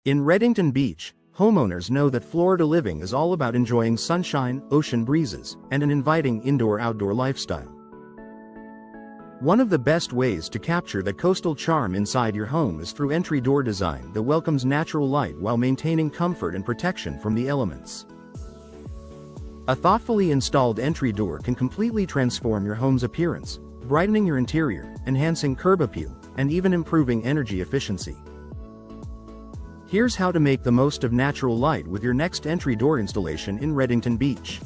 In Redington Beach, homeowners know that Florida living is all about enjoying sunshine, ocean breezes, and an inviting indoor-outdoor lifestyle. One of the best ways to capture that coastal charm inside your home is through entry door design that welcomes natural light while maintaining comfort and protection from the elements. A thoughtfully installed entry door can completely transform your home's appearance, brightening your interior, enhancing curb appeal, and even improving energy efficiency. Here's how to make the most of natural light with your next entry door installation in Redington Beach.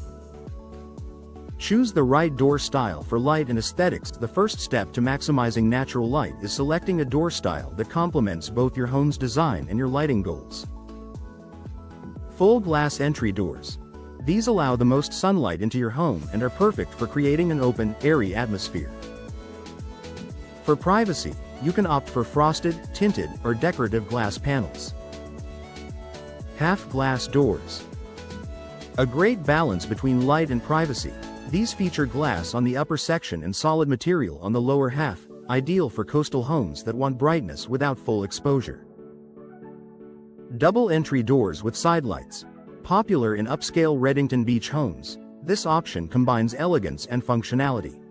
Choose the right door style for light and aesthetics. The first step to maximizing natural light is selecting a door style that complements both your home's design and your lighting goals. Full glass entry doors. These allow the most sunlight into your home and are perfect for creating an open, airy atmosphere. For privacy, you can opt for frosted, tinted, or decorative glass panels. Half-glass doors. A great balance between light and privacy. These feature glass on the upper section and solid material on the lower half, ideal for coastal homes that want brightness without full exposure. Double entry doors with side lights. Popular in upscale Redington Beach homes, this option combines elegance and functionality.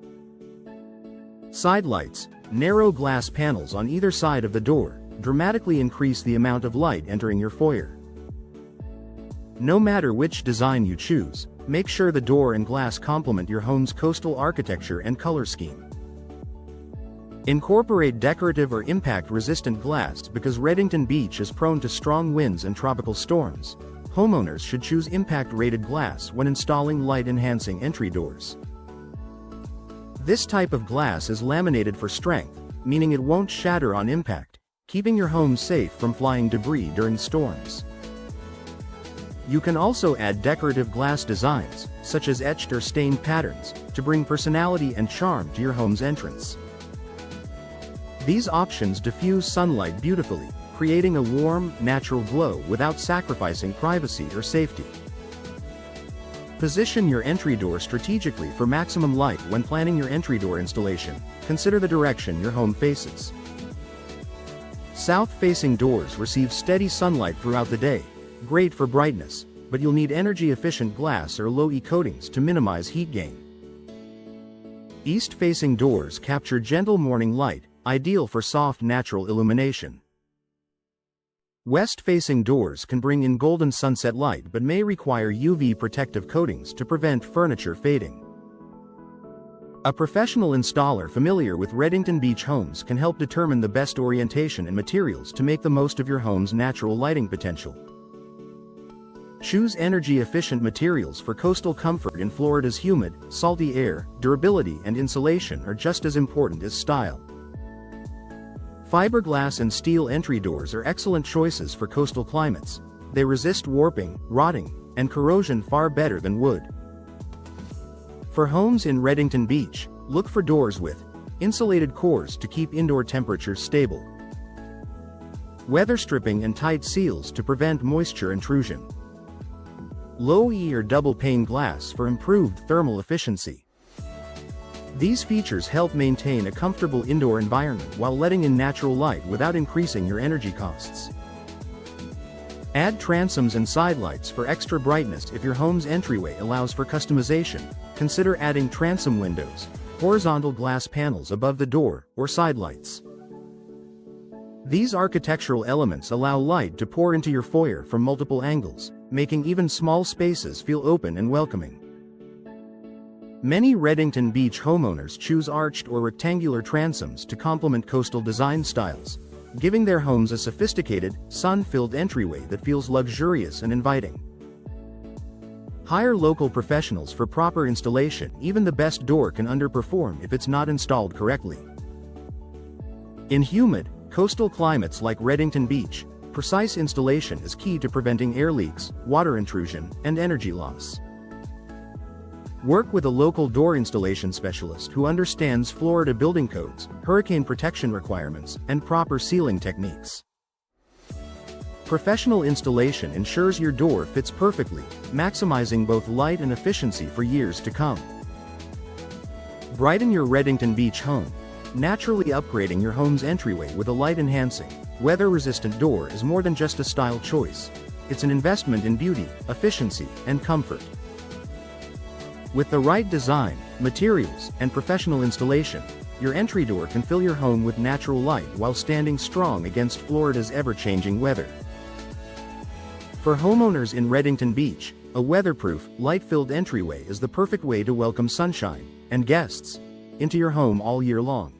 Side lights, narrow glass panels on either side of the door, dramatically increase the amount of light entering your foyer. No matter which design you choose, make sure the door and glass complement your home's coastal architecture and color scheme. Incorporate decorative or impact-resistant glass. Because Redington Beach is prone to strong winds and tropical storms, homeowners should choose impact-rated glass when installing light-enhancing entry doors. This type of glass is laminated for strength, meaning it won't shatter on impact, keeping your home safe from flying debris during storms. You can also add decorative glass designs, such as etched or stained patterns, to bring personality and charm to your home's entrance. These options diffuse sunlight beautifully, creating a warm, natural glow without sacrificing privacy or safety. Position your entry door strategically for maximum light. When planning your entry door installation, consider the direction your home faces. South-facing doors receive steady sunlight throughout the day, great for brightness, but you'll need energy-efficient glass or low-E coatings to minimize heat gain. East-facing doors capture gentle morning light, ideal for soft natural illumination. West-facing doors can bring in golden sunset light but may require UV protective coatings to prevent furniture fading. A professional installer familiar with Redington Beach homes can help determine the best orientation and materials to make the most of your home's natural lighting potential. Choose energy-efficient materials for coastal comfort. In Florida's humid, salty air, durability and insulation are just as important as style. Fiberglass and steel entry doors are excellent choices for coastal climates. They resist warping, rotting, and corrosion far better than wood. For homes in Redington Beach, look for doors with insulated cores to keep indoor temperatures stable, weather stripping and tight seals to prevent moisture intrusion, low-E or double-pane glass for improved thermal efficiency. These features help maintain a comfortable indoor environment while letting in natural light without increasing your energy costs. Add transoms and sidelights for extra brightness. If your home's entryway allows for customization, consider adding transom windows, horizontal glass panels above the door, or sidelights. These architectural elements allow light to pour into your foyer from multiple angles, making even small spaces feel open and welcoming. Many Redington Beach homeowners choose arched or rectangular transoms to complement coastal design styles, giving their homes a sophisticated, sun-filled entryway that feels luxurious and inviting. Hire local professionals for proper installation. Even the best door can underperform if it's not installed correctly. In humid, coastal climates like Redington Beach, precise installation is key to preventing air leaks, water intrusion, and energy loss. Work with a local door installation specialist who understands Florida building codes, hurricane protection requirements, and proper sealing techniques. Professional installation ensures your door fits perfectly, maximizing both light and efficiency for years to come. Brighten your Redington Beach home, naturally upgrading your home's entryway with a light-enhancing, weather-resistant door is more than just a style choice. It's an investment in beauty, efficiency, and comfort. With the right design, materials, and professional installation, your entry door can fill your home with natural light while standing strong against Florida's ever-changing weather. For homeowners in Redington Beach, a weatherproof, light-filled entryway is the perfect way to welcome sunshine and guests into your home all year long.